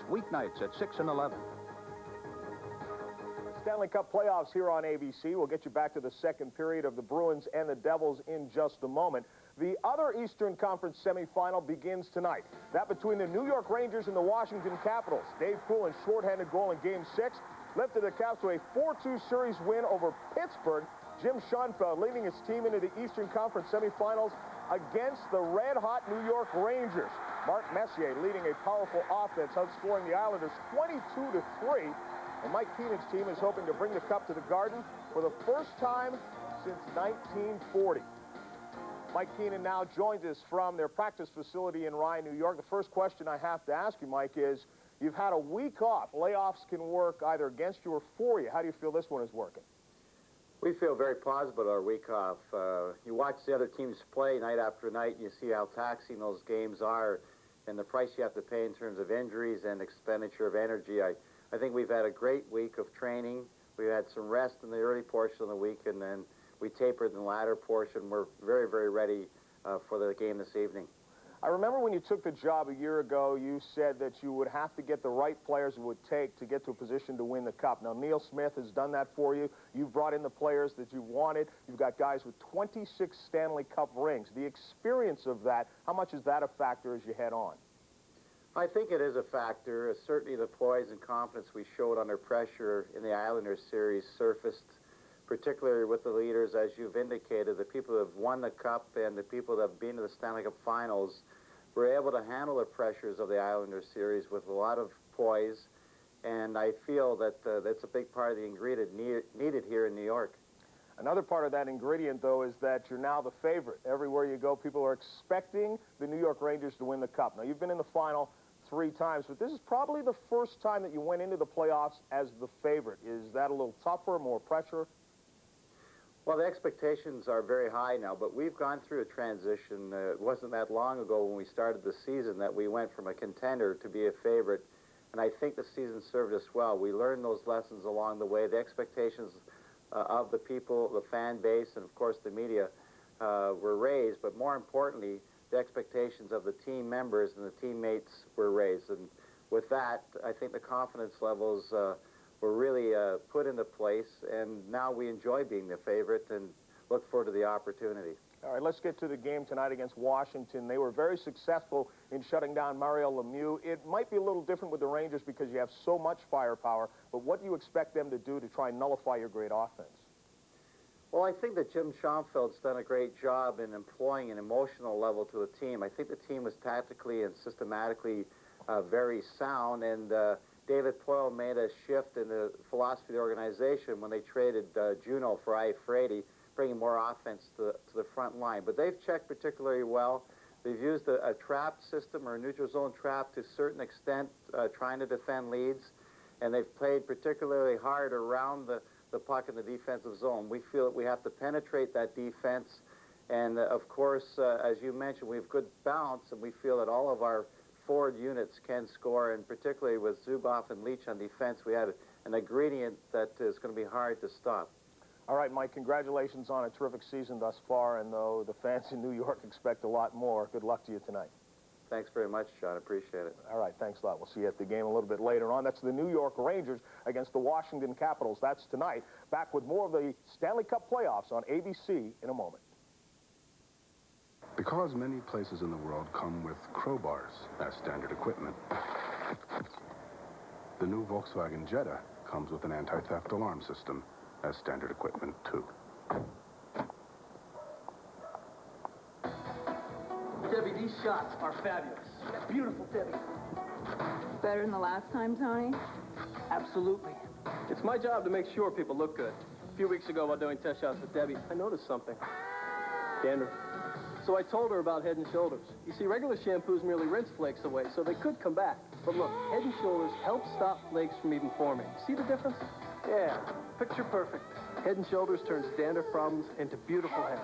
weeknights at 6 and 11. Stanley Cup playoffs here on ABC. We'll get you back to the second period of the Bruins and the Devils in just a moment. The other Eastern Conference semifinal begins tonight. That between the New York Rangers and the Washington Capitals. Dave Poulin's shorthanded goal in Game 6 lifted the Caps to a 4-2 series win over Pittsburgh. Jim Schoenfeld leading his team into the Eastern Conference semifinals against the red-hot New York Rangers. Mark Messier leading a powerful offense, outscoring the Islanders 22-3. And Mike Keenan's team is hoping to bring the cup to the Garden for the first time since 1940. Mike Keenan now joins us from their practice facility in Rye, New York. The first question I have to ask you, Mike, is you've had a week off. Layoffs can work either against you or for you. How do you feel this one is working? We feel very positive about our week off. You watch the other teams play night after night, and you see how taxing those games are and the price you have to pay in terms of injuries and expenditure of energy. I think we've had a great week of training. We had some rest in the early portion of the week, and then we tapered in the latter portion. We're very, very ready for the game this evening. I remember when you took the job a year ago, you said that you would have to get the right players it would take to get to a position to win the Cup. Now, Neil Smith has done that for you. You've brought in the players that you wanted. You've got guys with 26 Stanley Cup rings. The experience of that, how much is that a factor as you head on? I think it is a factor. Certainly the poise and confidence we showed under pressure in the Islanders series surfaced, particularly with the leaders, as you've indicated, the people who have won the Cup and the people that have been to the Stanley Cup Finals were able to handle the pressures of the Islanders series with a lot of poise, and I feel that that's a big part of the ingredient needed here in New York. Another part of that ingredient, though, is that you're now the favorite. Everywhere you go, people are expecting the New York Rangers to win the Cup. Now, you've been in the final 3 times, but this is probably the first time that you went into the playoffs as the favorite. Is that a little tougher, more pressure? Well, the expectations are very high now, but we've gone through a transition. It wasn't that long ago when we started the season that we went from a contender to be a favorite, and I think the season served us well. We learned those lessons along the way. The expectations of the people, the fan base, and of course the media were raised, but more importantly, the expectations of the team members and the teammates were raised. And with that, I think the confidence levels were really put into place, and now we enjoy being the favorite and look forward to the opportunity. All right, let's get to the game tonight against Washington. They were very successful in shutting down Mario Lemieux. It might be a little different with the Rangers because you have so much firepower, but what do you expect them to do to try and nullify your great offense? Well, I think that Jim Schoenfeld's done a great job in employing an emotional level to the team. I think the team was tactically and systematically very sound, and David Poile made a shift in the philosophy of the organization when they traded Juneau for Frady, bringing more offense to the front line. But they've checked particularly well. They've used a trap system or a neutral zone trap to a certain extent, trying to defend leads, and they've played particularly hard around the puck in the defensive zone. We feel that we have to penetrate that defense, and of course, as you mentioned, we have good balance, and we feel that all of our forward units can score, and particularly with Zubov and Leach on defense, we have an ingredient that is going to be hard to stop. All right, Mike, congratulations on a terrific season thus far, and though the fans in New York expect a lot more, good luck to you tonight. Thanks very much, John. Appreciate it. All right, thanks a lot. We'll see you at the game a little bit later on. That's the New York Rangers against the Washington Capitals. That's tonight. Back with more of the Stanley Cup playoffs on ABC in a moment. Because many places in the world come with crowbars as standard equipment, the new Volkswagen Jetta comes with an anti-theft alarm system as standard equipment, too. Debbie, these shots are fabulous. Beautiful, Debbie. Better than the last time, Tony? Absolutely. It's my job to make sure people look good. A few weeks ago while doing test shots with Debbie, I noticed something. Dandruff. So I told her about Head & Shoulders. You see, regular shampoos merely rinse flakes away, so they could come back. But look, Head & Shoulders helps stop flakes from even forming. See the difference? Yeah, picture perfect. Head & Shoulders turns dandruff problems into beautiful hair.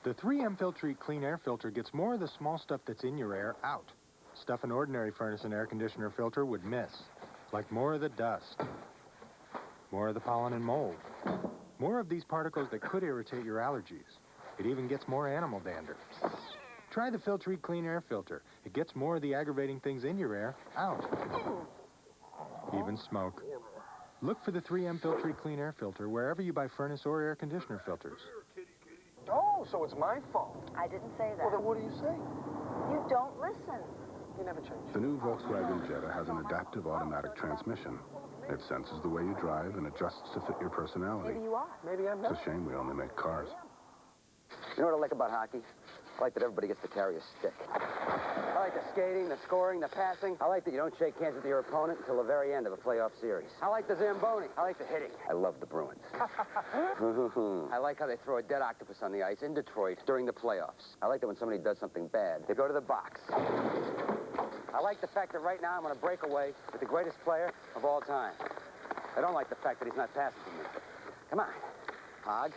The 3M Filtrete Clean Air Filter gets more of the small stuff that's in your air out. Stuff an ordinary furnace and air conditioner filter would miss. Like more of the dust, more of the pollen and mold, more of these particles that could irritate your allergies. It even gets more animal dander. Try the Filtrete Clean Air Filter. It gets more of the aggravating things in your air out. Even smoke. Look for the 3M Filtrete Clean Air Filter wherever you buy furnace or air conditioner filters. Oh, so it's my fault. I didn't say that. Well, then what do you say? You don't listen. You never change. The new Volkswagen Jetta has an adaptive automatic transmission. It senses the way you drive and adjusts to fit your personality. Maybe you are. Maybe I'm It's not. a shame we only make cars. You know what I like about hockey? I like that everybody gets to carry a stick. I like the skating, the scoring, the passing. I like that you don't shake hands with your opponent until the very end of a playoff series. I like the Zamboni. I like the hitting. I love the Bruins. I like how they throw a dead octopus on the ice in Detroit during the playoffs. I like that when somebody does something bad, they go to the box. I like the fact that right now I'm going to break away with the greatest player of all time. I don't like the fact that he's not passing to me. Come on, Hog.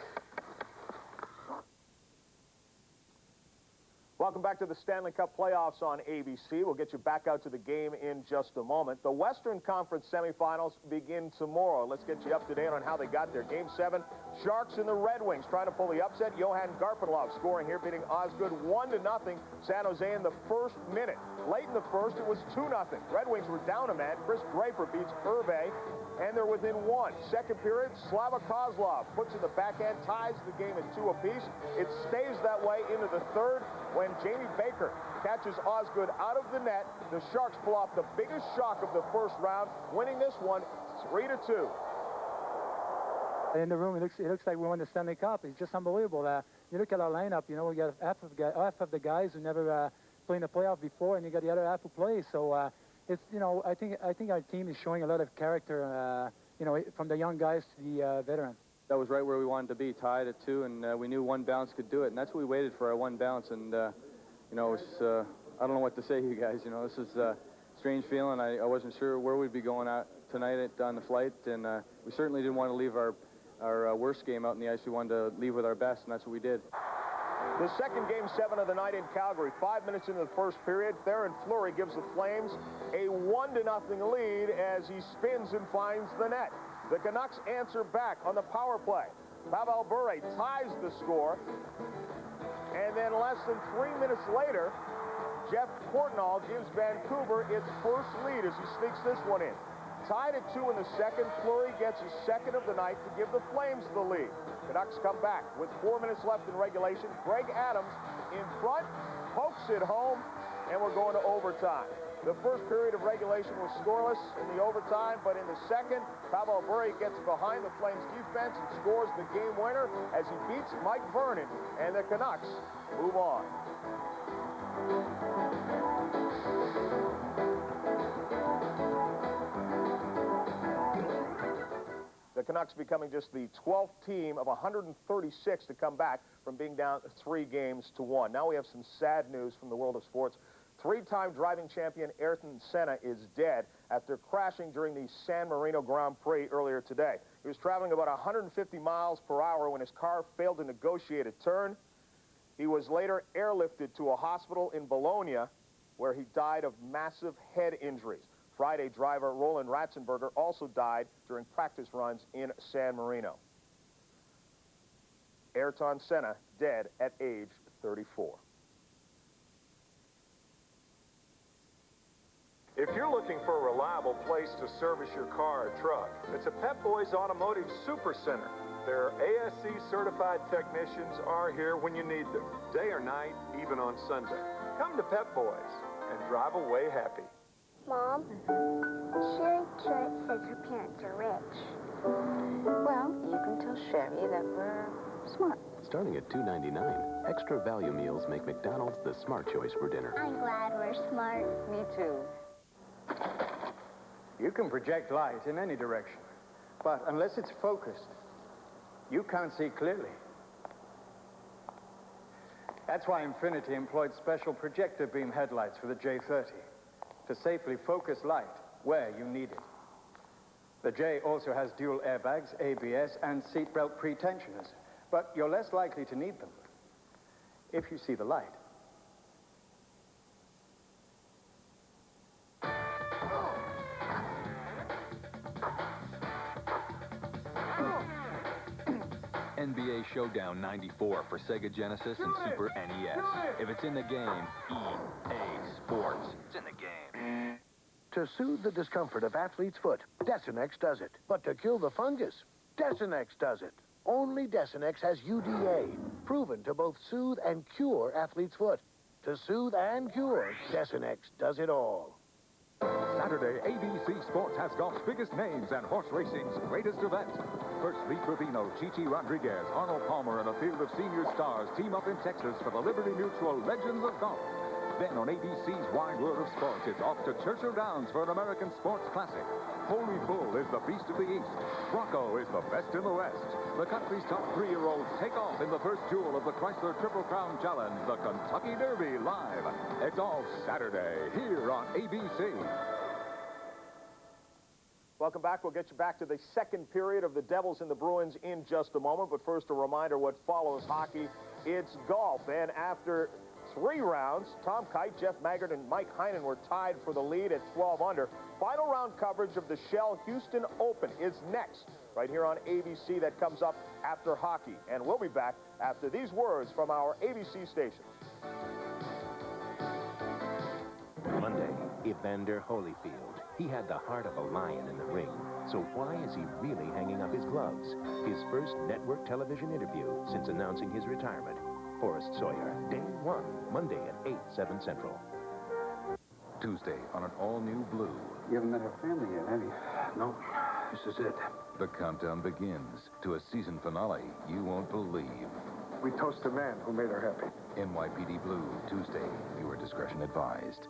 Welcome back to the Stanley Cup playoffs on ABC. We'll get you back out to the game in just a moment. The Western Conference semifinals begin tomorrow. Let's get you up to date on how they got there. Game 7, Sharks and the Red Wings trying to pull the upset. Johan Garpenlov scoring here, beating Osgood 1-0. San Jose in the first minute. Late in the first, it was 2-0. Red Wings were down a man. Chris Draper beats Hervé, and they're within 1. Second period, Slava Kozlov puts in the backhand, ties the game at 2 apiece. It stays that way into the third when Jamie Baker catches Osgood out of the net. The Sharks pull off the biggest shock of the first round, winning this one 3-2. In the room, it looks like we won the Stanley Cup. It's just unbelievable. You look at our lineup, you know, we got half of the guys who never played in the playoff before, and you got the other half who play. So it's, you know, I think our team is showing a lot of character, you know, from the young guys to the veterans. That was right where we wanted to be, tied at 2, and we knew one bounce could do it, and that's what we waited for, our one bounce. And you know, it's, I don't know what to say to you guys. You know, this is a strange feeling. I wasn't sure where we'd be going at tonight on the flight, and we certainly didn't want to leave our worst game out in the ice. We wanted to leave with our best, and that's what we did. The second Game 7 of the night in Calgary. 5 minutes into the first period, Theron Fleury gives the Flames a 1-0 lead as he spins and finds the net. The Canucks answer back on the power play. Pavel Bure ties the score. And then less than 3 minutes later, Jeff Portnoy gives Vancouver its first lead as he sneaks this one in. Tied at 2 in the second, Fleury gets his second of the night to give the Flames the lead. Canucks come back with 4 minutes left in regulation. Greg Adams in front, pokes it home, and we're going to overtime. The first period of regulation was scoreless in the overtime, but in the second, Pavel Bure gets behind the Flames defense and scores the game winner as he beats Mike Vernon, and the Canucks move on. The Canucks becoming just the 12th team of 136 to come back from being down 3-1. Now we have some sad news from the world of sports. 3-time driving champion Ayrton Senna is dead after crashing during the San Marino Grand Prix earlier today. He was traveling about 150 miles per hour when his car failed to negotiate a turn. He was later airlifted to a hospital in Bologna where he died of massive head injuries. Friday, driver Roland Ratzenberger also died during practice runs in San Marino. Ayrton Senna dead at age 34. If you're looking for a reliable place to service your car or truck, it's a Pep Boys Automotive Super Center. Their ASC certified technicians are here when you need them, day or night, even on Sunday. Come to Pep Boys and drive away happy. Mom, Sherry Church says her parents are rich. Well, you can tell Sherry that we're smart. Starting at $2.99, extra value meals make McDonald's the smart choice for dinner. I'm glad we're smart. Me too. You can project light in any direction, but unless it's focused, you can't see clearly. That's why Infiniti employed special projector beam headlights for the J30 to safely focus light where you need it. The J also has dual airbags, ABS, and seatbelt pre-tensioners, but you're less likely to need them if you see the light. NBA Showdown 94 for Sega Genesis and Super NES. If it's in the game, EA Sports. It's in the game. To soothe the discomfort of athlete's foot, Desinex does it. But to kill the fungus, Desinex does it. Only Desinex has UDA, proven to both soothe and cure athlete's foot. To soothe and cure, Desinex does it all. Saturday, ABC Sports has golf's biggest names and horse racing's greatest event. First, Lee Trevino, Chichi Rodriguez, Arnold Palmer, and a field of senior stars team up in Texas for the Liberty Mutual Legends of Golf. Then on ABC's Wide World of Sports, it's off to Churchill Downs for an American sports classic. Holy Bull is the beast of the East. Bronco is the best in the West. The country's top 3-year-olds take off in the first jewel of the Chrysler Triple Crown Challenge, the Kentucky Derby, live. It's all Saturday here on ABC. Welcome back. We'll get you back to the second period of the Devils and the Bruins in just a moment. But first, a reminder what follows hockey. It's golf. And after 3 rounds, Tom Kite, Jeff Maggard, and Mike Heinen were tied for the lead at 12 under. Final round coverage of the Shell Houston Open is next, right here on ABC. That comes up after hockey. And we'll be back after these words from our ABC stations. Monday, Evander Holyfield. He had the heart of a lion in the ring. So why is he really hanging up his gloves? His first network television interview since announcing his retirement. Forrest Sawyer, Day 1, Monday at 8, 7 Central. Tuesday on an all-new Blue. You haven't met her family yet, have you? No, this is it. The countdown begins to a season finale you won't believe. We toast a man who made her happy. NYPD Blue, Tuesday. Viewer discretion advised.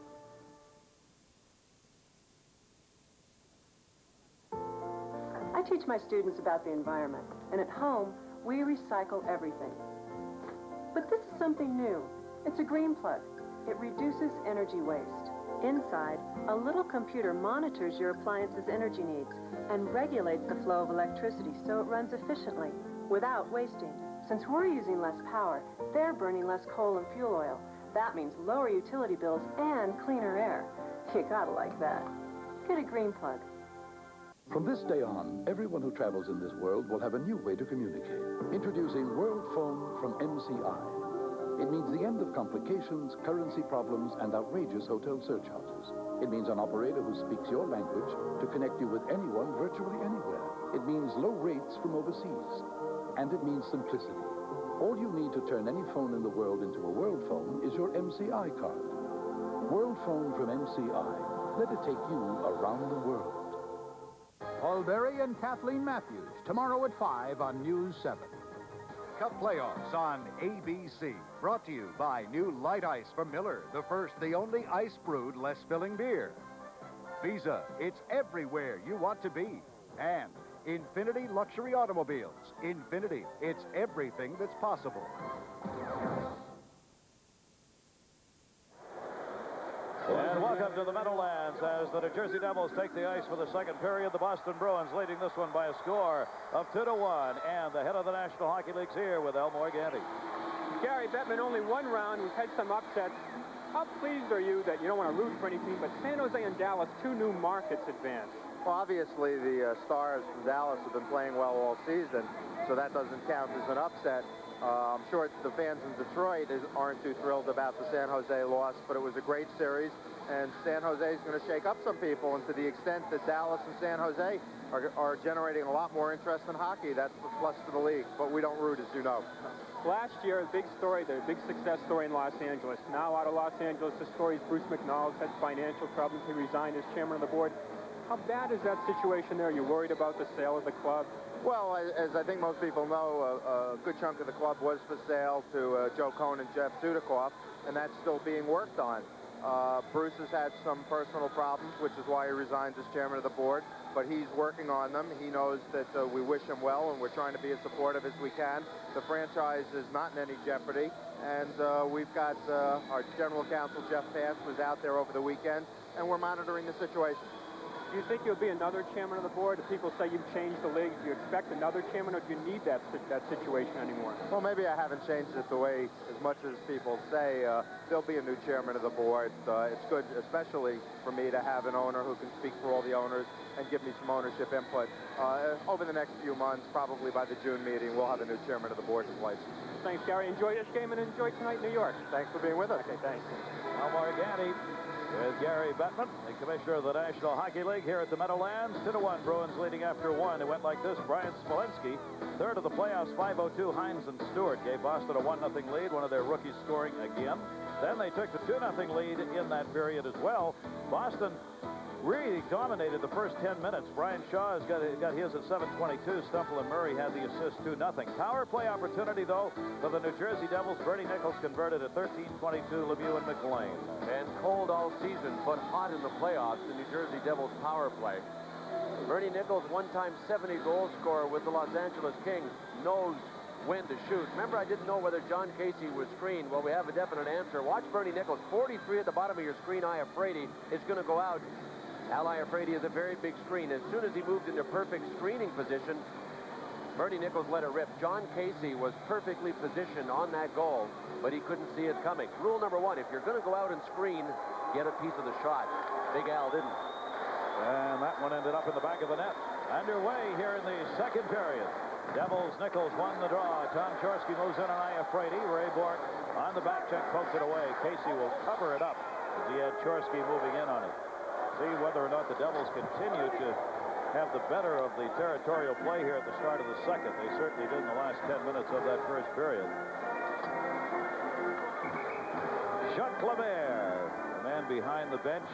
I teach my students about the environment, and at home, we recycle everything. But this is something new. It's a green plug. It reduces energy waste. Inside, a little computer monitors your appliance's energy needs and regulates the flow of electricity so it runs efficiently, without wasting. Since we're using less power, they're burning less coal and fuel oil. That means lower utility bills and cleaner air. You gotta like that. Get a green plug. From this day on, everyone who travels in this world will have a new way to communicate. Introducing World Phone from MCI. It means the end of complications, currency problems, and outrageous hotel surcharges. It means an operator who speaks your language to connect you with anyone virtually anywhere. It means low rates from overseas. And it means simplicity. All you need to turn any phone in the world into a World Phone is your MCI card. World Phone from MCI. Let it take you around the world. Paul Berry and Kathleen Matthews, tomorrow at 5 on News 7. Cup Playoffs on ABC. Brought to you by new Light Ice from Miller, the first, the only ice-brewed, less-filling beer. Visa, it's everywhere you want to be. And Infinity Luxury Automobiles. Infinity, it's everything that's possible. And welcome to the Meadowlands as the New Jersey Devils take the ice for the second period. The Boston Bruins leading this one by a score of 2-1. And the head of the National Hockey League's here with Elmore Gandy. Gary Bettman, only one round. We've had some upsets. How pleased are you that you don't want to root for any team, but San Jose and Dallas, 2 new markets advanced? Well, obviously, the Stars from Dallas have been playing well all season, so that doesn't count as an upset. I'm sure the fans in Detroit aren't too thrilled about the San Jose loss, but it was a great series, and San Jose is going to shake up some people, and to the extent that Dallas and San Jose are generating a lot more interest in hockey, that's a plus to the league, but we don't root, as you know. Last year, the big success story in Los Angeles. Now out of Los Angeles, the story is Bruce McNall's had financial problems. He resigned as chairman of the board. How bad is that situation there? Are you worried about the sale of the club? Well, as I think most people know, a good chunk of the club was for sale to Joe Cohn and Jeff Sudikoff, and that's still being worked on. Bruce has had some personal problems, which is why he resigned as chairman of the board, but he's working on them. He knows that we wish him well, and we're trying to be as supportive as we can. The franchise is not in any jeopardy, and we've got our general counsel, Jeff Pass, was out there over the weekend, and we're monitoring the situation. Do you think you'll be another chairman of the board? If people say you've changed the league, do you expect another chairman, or do you need that situation anymore? Well, maybe I haven't changed it the way as much as people say. There'll be a new chairman of the board. It's good, especially for me, to have an owner who can speak for all the owners and give me some ownership input. Over the next few months, probably by the June meeting, we'll have a new chairman of the board in place. Thanks, Gary. Enjoy this game and enjoy tonight in New York. Thanks for being with us. Okay, thanks. Elmore Gandy with Gary Bettman, the commissioner of the National Hockey League here at the Meadowlands. 2-1, Bruins leading after one. It went like this. Brian Smolenski, third of the playoffs, 5:02. Hines and Stewart gave Boston a 1-0 lead, one of their rookies scoring again. Then they took the 2-0 lead in that period as well. Boston really dominated the first 10 minutes. Brian Shaw has got his at 7:22. Stumple and Murray had the assist, 2-0. Power play opportunity, though, for the New Jersey Devils. Bernie Nichols converted at 13:22. Lemieux and McLean. And cold all season, but hot in the playoffs, the New Jersey Devils power play. Bernie Nichols, one-time 70-goal scorer with the Los Angeles Kings, knows when to shoot. Remember, I didn't know whether John Casey was screened. Well, we have a definite answer. Watch Bernie Nichols. 43 at the bottom of your screen. Iafrate is going to go out. Al Iafrate is a very big screen. As soon as he moved into perfect screening position, Bernie Nichols let it rip. John Casey was perfectly positioned on that goal, but he couldn't see it coming. Rule number one, if you're going to go out and screen, get a piece of the shot. Big Al didn't. And that one ended up in the back of the net. Underway here in the second period. Devils, Nichols won the draw. Tom Chorsky moves in on Iafrate. Ray Bork on the back check, pokes it away. Casey will cover it up as he had Chorsky moving in on it. See whether or not the Devils continue to have the better of the territorial play here at the start of the second. They certainly did in the last 10 minutes of that first period. Chuck Lemaire, the man behind the bench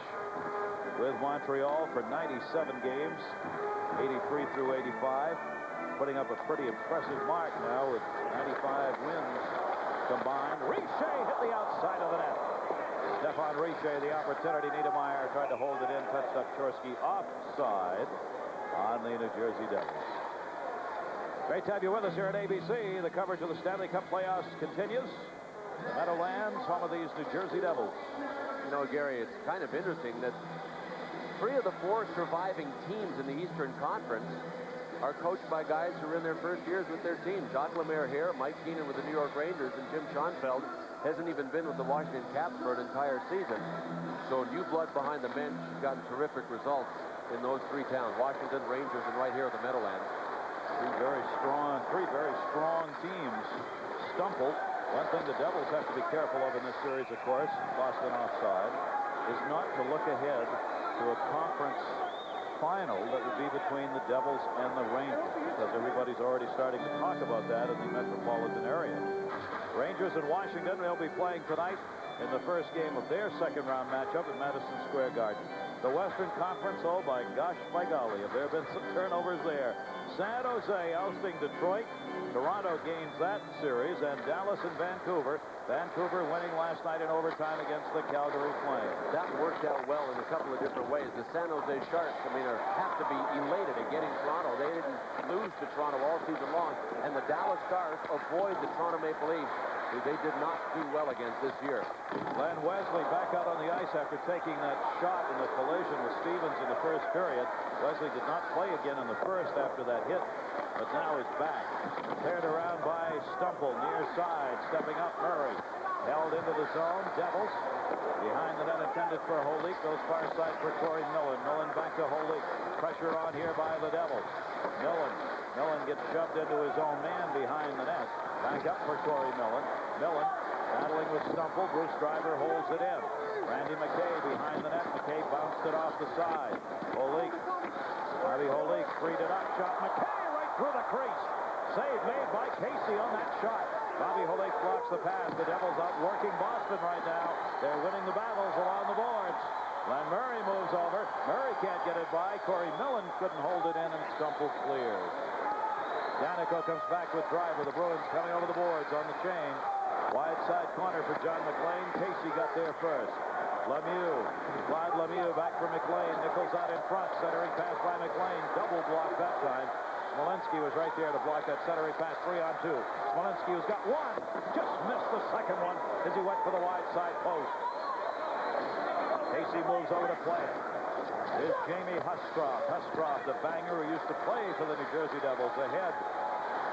with Montreal for 97 games, 83 through 85, putting up a pretty impressive mark now with 95 wins combined. Richer hit the outside of the net. Stefan Richer, the opportunity. Niedermeyer tried to hold it in, touched up Chorsky offside on the New Jersey Devils. Great to have you with us here at ABC. The coverage of the Stanley Cup playoffs continues. Meadowlands, home of these New Jersey Devils. You know, Gary, it's kind of interesting that 3 of the 4 surviving teams in the Eastern Conference are coached by guys who are in their first years with their team. Jacques Lemaire here, Mike Keenan with the New York Rangers, and Jim Schoenfeld hasn't even been with the Washington Caps for an entire season. So new blood behind the bench, gotten terrific results in those 3 towns, Washington, Rangers, and right here at the Meadowlands. Three very strong teams. Stumple. One thing the Devils have to be careful of in this series, of course, Boston offside, is not to look ahead to a conference final that would be between the Devils and the Rangers, because everybody's already starting to talk about that in the metropolitan area. Rangers and Washington will be playing tonight in the first game of their second-round matchup at Madison Square Garden. The Western Conference, oh, by gosh, by golly, have there been some turnovers there. San Jose ousting Detroit. Toronto gains that series, and Dallas and Vancouver. Vancouver winning last night in overtime against the Calgary Flames. That worked out well in a couple of different ways. The San Jose Sharks, have to be elated at getting Toronto. They didn't lose to Toronto all season long, and the Dallas Stars avoid the Toronto Maple Leafs, who they did not do well against this year. Glenn Wesley back out on the ice after taking that shot in the collision with Stevens in the first period. Wesley did not play again in the first after that hit, but now is back. Cleared around by Stumple, near side, stepping up Murray. Held into the zone, Devils. Behind the net intended for Holik, goes far side for Corey Millen. Millen back to Holik. Pressure on here by the Devils. Millen gets shoved into his own man behind the net. Back up for Corey Millen. Millen battling with Stumple. Bruce Driver holds it in. Randy McKay behind the net. McKay bounced it off the side. Holik. Bobby Holik freed it up. Shot McKay right through the crease. Save made by Casey on that shot. Bobby Holik blocks the pass. The Devils outworking Boston right now. They're winning the battles along the boards. Glenn Murray moves over. Murray can't get it by. Corey Millen couldn't hold it in, and Stumple clears. Danico comes back with Driver. The Bruins coming over the boards on the chain. Wide side corner for John McLean. Casey got there first. Lemieux. Clyde Lemieux back for McLean. Nichols out in front. Centering pass by McLean. Double block that time. Smolenski was right there to block that centering pass. 3-on-2. Smolenski has got one. Just missed the second one as he went for the wide side post. Casey moves over to play it. is Jamie Huscroft. Huscroft, a banger who used to play for the New Jersey Devils. Ahead,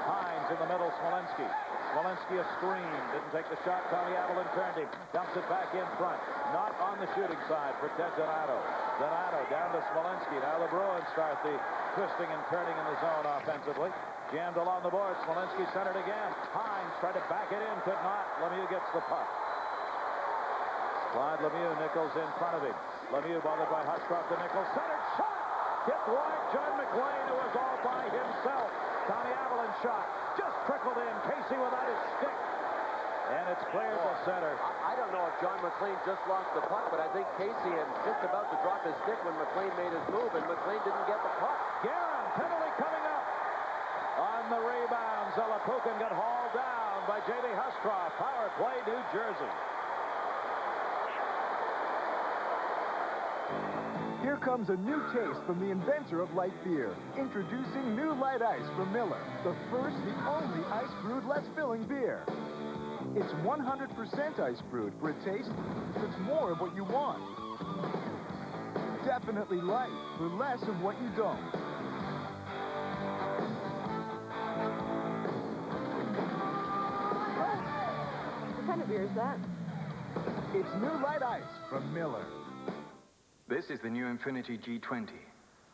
Hines in the middle, Smolenski. Smolenski a screen, didn't take the shot. Tommy Avalon turned him, dumps it back in front. Not on the shooting side for Ted Donato. Donato down to Smolenski. Now the Bruins start the twisting and turning in the zone offensively. Jammed along the board. Smolenski centered again. Hines tried to back it in, could not. Lemieux gets the puck. Clyde Lemieux, Nichols in front of him. Lemieux bothered by Huscroft to Nichols. Centered shot! Hit wide. John McLean, who was all by himself. Tommy Avalon shot. Just trickled in. Casey without his stick. And it's cleared to center. I don't know if John McLean just lost the puck, but I think Casey had just about to drop his stick when McLean made his move, and McLean didn't get the puck. Guerin, penalty coming up. On the rebound, Zalapukin got hauled down by J.B. Huscroft. Power play, New Jersey. Here comes a new taste from the inventor of light beer. Introducing new light ice from Miller. The first, the only ice-brewed, less-filling beer. It's 100% ice-brewed for a taste that's more of what you want. Definitely light for less of what you don't. What kind of beer is that? It's new light ice from Miller. This is the new Infiniti G20,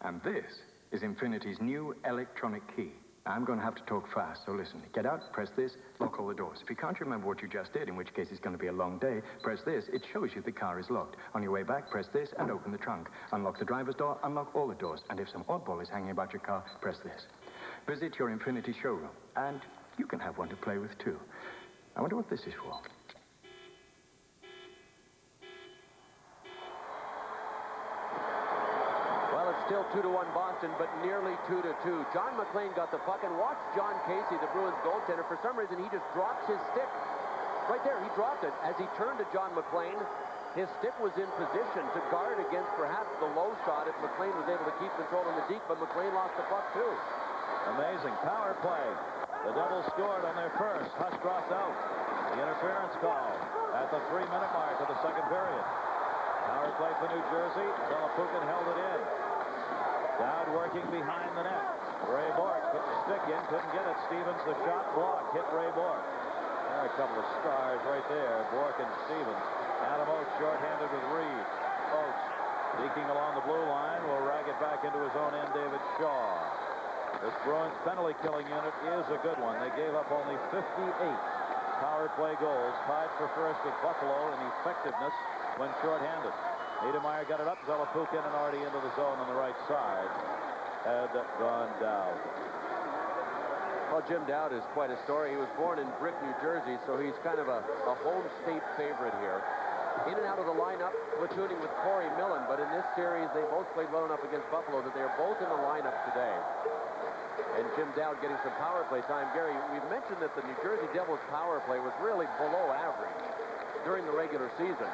and this is Infinity's new electronic key. I'm going to have to talk fast, so listen. Get out, press this, lock all the doors. If you can't remember what you just did, in which case it's going to be a long day, press this. It shows you the car is locked. On your way back, press this and open the trunk. Unlock the driver's door, unlock all the doors. And if some oddball is hanging about your car, press this. Visit your Infiniti showroom, and you can have one to play with, too. I wonder what this is for. Still 2-1 Boston, but nearly 2-2. John McLean got the puck, and watch John Casey, the Bruins goaltender. For some reason, he just drops his stick. Right there, he dropped it. As he turned to John McLean, his stick was in position to guard against perhaps the low shot if McLean was able to keep control in the deep, but McLean lost the puck too. Amazing power play. The Devils scored on their first. Huscroft out. The interference call at the 3-minute mark of the second period. Power play for New Jersey. Zalapukin held it in. Dowd working behind the net. Ray Bourque put the stick in, couldn't get it. Stevens, the shot blocked, hit Ray Bourque. There are a couple of stars right there, Bourque and Stevens. Adam Oates shorthanded with Reed. Oates leaking along the blue line, will rag it back into his own end, David Shaw. This Bruins penalty killing unit is a good one. They gave up only 58 power play goals, tied for first with Buffalo in effectiveness when shorthanded. Niedermeyer got it up. Zalapukin and already into the zone on the right side had gone down. Well, Jim Dowd is quite a story. He was born in Brick, New Jersey, so he's kind of a home state favorite here. In and out of the lineup, platooning with Corey Millen, but in this series, they both played well enough against Buffalo that they are both in the lineup today. And Jim Dowd getting some power play time. Gary, we've mentioned that the New Jersey Devils power play was really below average during the regular season.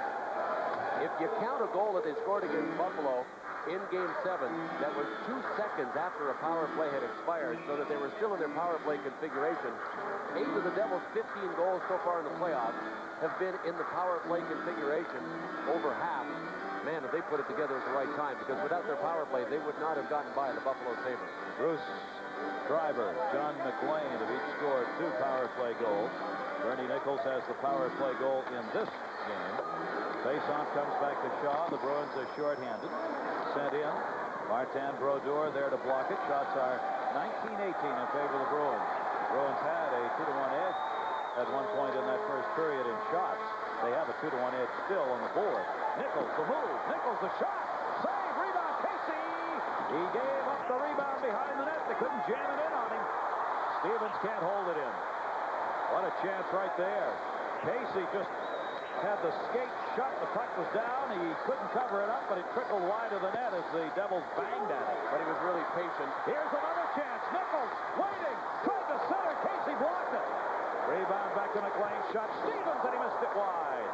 If you count a goal that they scored against Buffalo in Game 7, that was 2 seconds after a power play had expired, so that they were still in their power play configuration. 8 of the Devils' 15 goals so far in the playoffs have been in the power play configuration, over half. Man, if they put it together at the right time, because without their power play, they would not have gotten by the Buffalo Sabres. Bruce Driver, John McLean have each scored 2 power play goals. Bernie Nichols has the power play goal in this game. Faceoff comes back to Shaw. The Bruins are shorthanded. Sent in. Martin Brodeur there to block it. Shots are 19-18 in favor of the Bruins. Bruins had a 2-1 edge at one point in that first period in shots. They have a 2-1 edge still on the board. Nichols the move. Nichols the shot. Save. Rebound. Casey. He gave up the rebound behind the net. They couldn't jam it in on him. Stevens can't hold it in. What a chance right there. Casey just had the skate shut. The puck was down. He couldn't cover it up, but it trickled wide of the net as the Devils banged at it. But he was really patient. Here's another chance. Nichols waiting. Tried to center. Casey blocked it. Rebound back to McLean. Shot Stevens, and he missed it wide.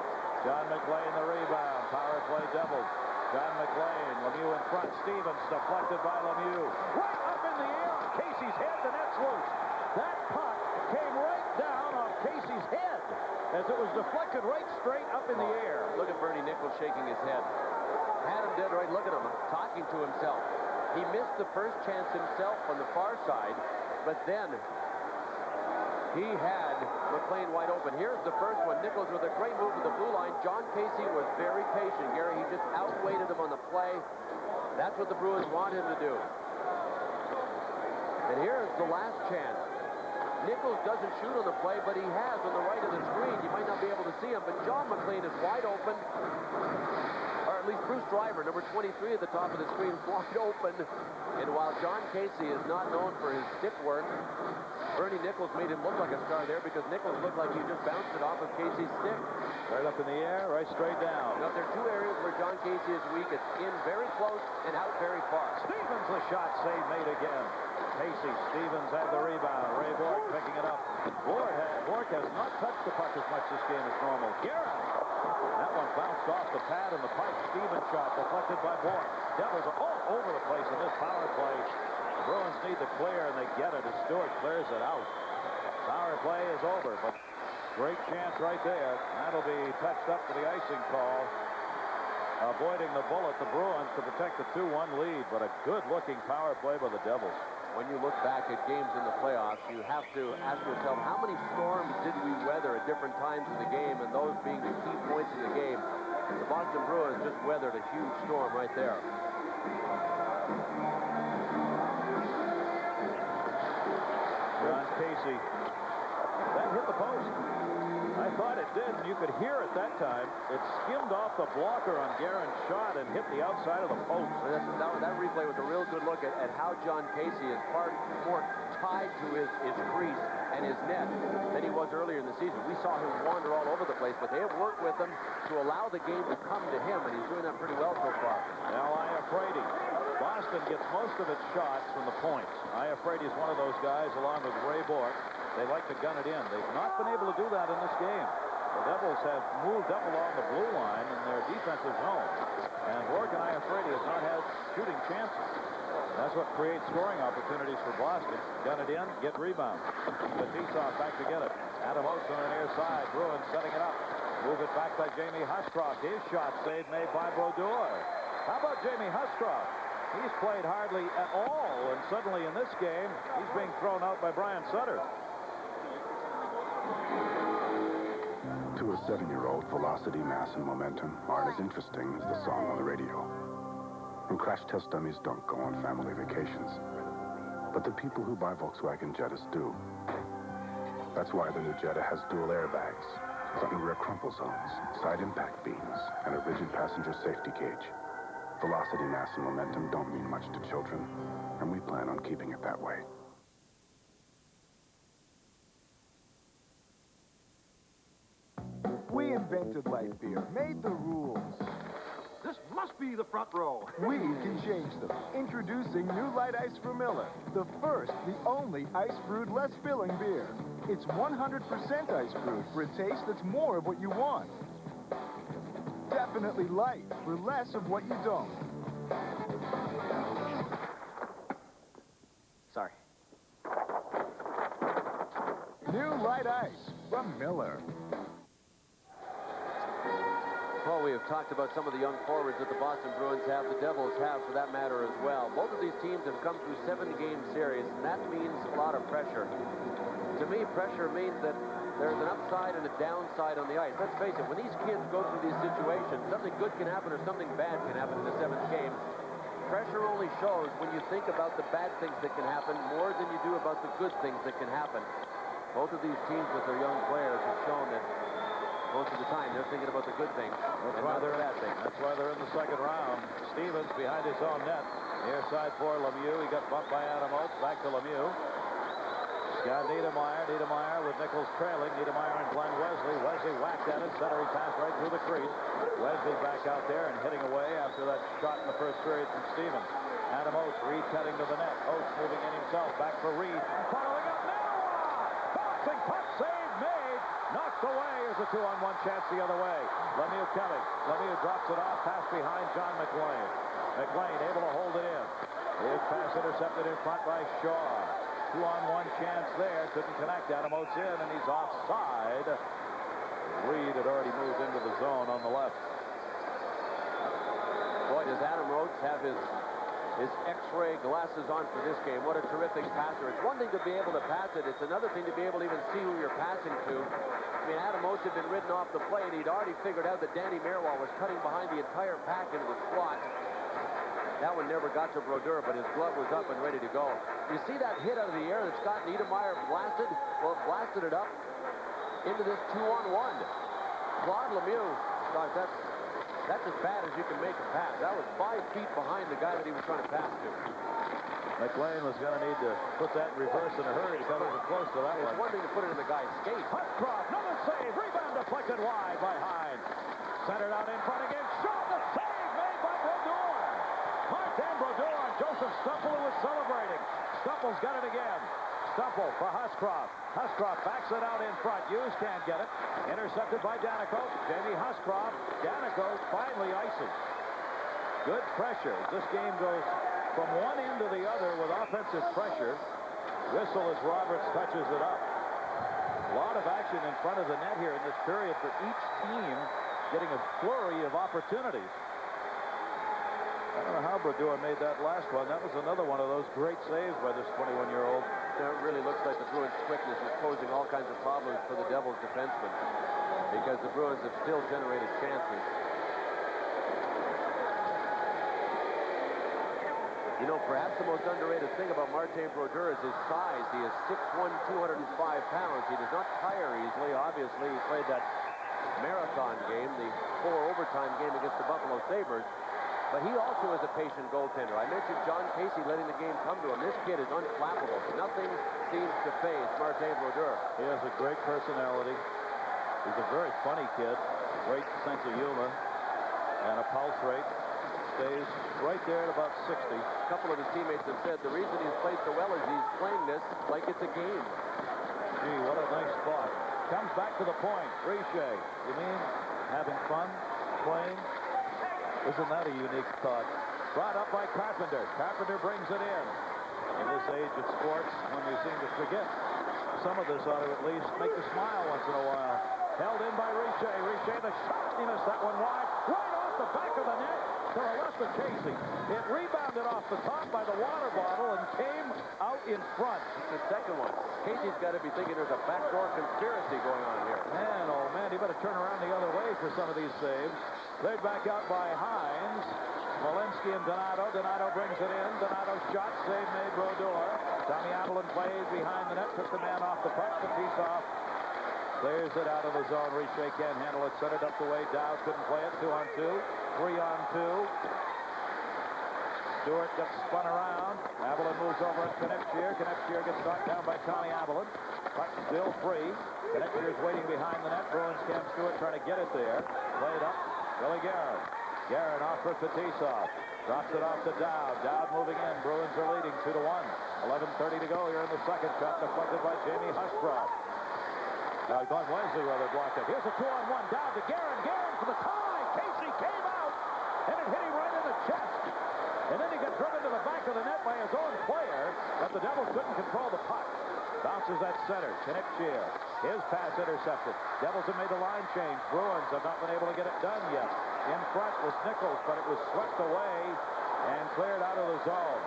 John McLean the rebound. Power play Devils. John McLean. Lemieux in front. Stevens deflected by Lemieux. Right up in the air on Casey's head. The net's loose. That puck came right down on Casey's head as it was deflected right straight up in the air. Look at Bernie Nichols shaking his head. had him dead right. Look at him, talking to himself. He missed the first chance himself on the far side, but then he had McLean wide open. Here's the first one. Nichols with a great move to the blue line. John Casey was very patient, Gary. He just outweighted him on the play. That's what the Bruins want him to do. And here's the last chance. Nichols doesn't shoot on the play, but he has on the right of the screen. You might not be able to see him, but John McLean is wide open. Or at least Bruce Driver, number 23 at the top of the screen, wide open. And while John Casey is not known for his stick work, Bernie Nichols made him look like a star there because Nichols looked like he just bounced it off of Casey's stick. Right up in the air, right straight down. Now, there are two areas where John Casey is weak. It's in very close and out very far. Stevens, the shot save made again. Casey, Stevens had the rebound. Ray Bork picking it up. Bork has not touched the puck as much this game as normal. Guerin. That one bounced off the pad and the pipe. Stevens shot deflected by Bork. Devils are all over the place in this power play. The Bruins need to clear, and they get it as Stewart clears it out. Power play is over, but great chance right there. That'll be touched up for the icing call. Avoiding the bullet, the Bruins to protect the 2-1 lead, but a good-looking power play by the Devils. When you look back at games in the playoffs, you have to ask yourself, how many storms did we weather at different times of the game, and those being the key points in the game. The Boston Bruins just weathered a huge storm right there. John Casey. That hit the post. I thought it did, and you could hear it that time. It skimmed off the blocker on Guerin's shot and hit the outside of the post. That replay was a real good look at how John Casey is far more tied to his crease and his net than he was earlier in the season. We saw him wander all over the place, but they have worked with him to allow the game to come to him, and he's doing that pretty well so far. Now Iafrate. Boston gets most of its shots from the points. Iafrate is one of those guys, along with Ray Bork. They like to gun it in. They've not been able to do that in this game. The Devils have moved up along the blue line in their defensive zone. And Bork and Iafrate have not had shooting chances. That's what creates scoring opportunities for Boston. Gun it in, get rebound. Fetisov back to get it. Adam Oates on the near side. Bruins setting it up. Move it back by Jamie Huscroft. His shot save made by Brodeur. How about Jamie Huscroft? He's played hardly at all, and suddenly in this game, he's being thrown out by Brian Sutter. To a 7-year-old, velocity, mass, and momentum aren't as interesting as the song on the radio. And crash test dummies don't go on family vacations. But the people who buy Volkswagen Jettas do. That's why the new Jetta has dual airbags, front and rear crumple zones, side impact beams, and a rigid passenger safety cage. Velocity, mass, and momentum don't mean much to children, and we plan on keeping it that way. We invented light beer, made the rules. This must be the front row. We can change them. Introducing new Light Ice from Miller. The first, the only ice-brewed, less filling beer. It's 100% ice-brewed for a taste that's more of what you want. Definitely light for less of what you don't. Sorry. New Light Ice from Miller. Well, we have talked about some of the young forwards that the Boston Bruins have, the Devils have for that matter as well. Both of these teams have come through 7-game series, and that means a lot of pressure. To me, pressure means that there's an upside and a downside on the ice. Let's face it, when these kids go through these situations, something good can happen or something bad can happen in the 7th game. Pressure only shows when you think about the bad things that can happen more than you do about the good things that can happen. Both of these teams with their young players have shown that most of the time they're thinking about the good things and not the bad things. That's why they're in the second round. Stevens behind his own net. Near side for Lemieux. He got bumped by Adam Oates. Back to Lemieux. Got Niedermeyer. Niedermeyer with Nichols trailing. Niedermeyer and Glenn Wesley. Wesley whacked at it. Centering pass right through the crease. Wesley back out there and hitting away after that shot in the first period from Stevens. Adam Oates. Reed cutting to the net. Oates moving in himself. Back for Reed. Following up. Bouncing puck save made. Knocked away as a 2-on-1 chance the other way. Lemieux coming. Lemieux drops it off. Pass behind John McLean. McLean able to hold it in. His pass intercepted in front by Shaw. 2-on-1 chance there. Couldn't connect. Adam Oates in, and he's offside. Reed had already moved into the zone on the left. Boy, does Adam Rhodes have his X-ray glasses on for this game? What a terrific passer. It's one thing to be able to pass it. It's another thing to be able to even see who you're passing to. I mean, Adam Rhodes had been ridden off the plate. He'd already figured out that Danny Merwal was cutting behind the entire pack into the slot. That one never got to Brodeur, but his glove was up and ready to go. You see that hit out of the air that Scott Niedermeyer blasted? Well, blasted it up into this 2-on-1. Claude Lemieux, gosh, that's as bad as you can make a pass. That was 5 feet behind the guy that he was trying to pass to. McLean was going to need to put that in reverse in a hurry to come close to that one. It's one thing to put it in the guy's skate. Hutcroft, another save. Rebound deflected wide by Hines. Centered out in front again. Shot, the save made by Brodeur. Martin Brodeur on Joseph Stumple, who was celebrating. Stumple's got it again. Stumple for Huscroft. Huscroft backs it out in front. Hughes can't get it. Intercepted by Danico. Jamie Huscroft. Danico finally icing. Good pressure. This game goes from one end to the other with offensive pressure. Whistle as Roberts touches it up. A lot of action in front of the net here in this period for each team, getting a flurry of opportunities. I don't know how Brodeur made that last one. That was another one of those great saves by this 21-year-old. It really looks like the Bruins' quickness is posing all kinds of problems for the Devils' defensemen, because the Bruins have still generated chances. You know, perhaps the most underrated thing about Martin Brodeur is his size. He is 6'1", 205 pounds. He does not tire easily. Obviously, he played that marathon game, the 4-overtime game against the Buffalo Sabres. But he also is a patient goaltender. I mentioned John Casey letting the game come to him. This kid is unflappable. Nothing seems to faze Martin Brodeur. He has a great personality. He's a very funny kid. Great sense of humor. And a pulse rate. Stays right there at about 60. A couple of his teammates have said the reason he's played so well is he's playing this like it's a game. Gee, what a nice thought. Comes back to the point. Richer. You mean having fun? Playing? Isn't that a unique thought? Brought up by Carpenter. Carpenter brings it in. In this age of sports, when we seem to forget, some of this ought to at least make you smile once in a while. Held in by Richer. Richer, the shot. He missed that one wide. Right off the back of the net. To the left of Casey. It rebounded off the top by the water bottle and came out in front. The second one. Casey's got to be thinking there's a backdoor conspiracy going on here. Man, oh man, he better turn around the other way for some of these saves. Laid back out by Hines. Malinsky and Donato. Donato brings it in. Donato shot. Save made Brodeur. Tommy Avalon plays behind the net. Took the man off the puck. The piece off. Clears it out of the zone. Richer can't handle it. Set it up the way. Dow couldn't play it. 2-on-2. 3-on-2. Stewart gets spun around. Avalon moves over at Knepschier. Knepschier gets knocked down by Tommy Avalon. Puck still free. Knepschier's waiting behind the net. Bruins Cam Stewart trying to get it there. Played up. Billy Guerin. Guerin off for Fetisov. Drops it off to Dowd. Dowd moving in. Bruins are leading 2-1. 11:30 to go here in the second. Shot deflected by Jamie Huscroft. Glenn Wesley rather blocked it. Here's a 2-on-1 down to Guerin. Guerin for the tie. Casey came out, and it hit him right in the chest. And then he got driven to the back of the net by his own player, but the Devils couldn't control the puck. Bounces at center. Knepschier. His pass intercepted. Devils have made the line change. Bruins have not been able to get it done yet. In front was Nichols, but it was swept away and cleared out of the zone.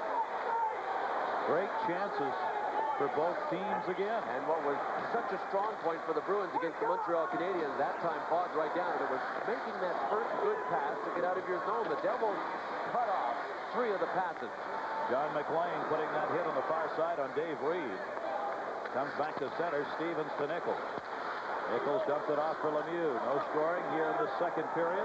Great chances for both teams again. And what was such a strong point for the Bruins against the Montreal Canadiens, that time fought right down, and it was making that first good pass to get out of your zone. The Devils cut off 3 of the passes. John McLean putting that hit on the far side on Dave Reed. Comes back to center. Stevens to Nichols. Nichols dumped it off for Lemieux. No scoring here in the second period.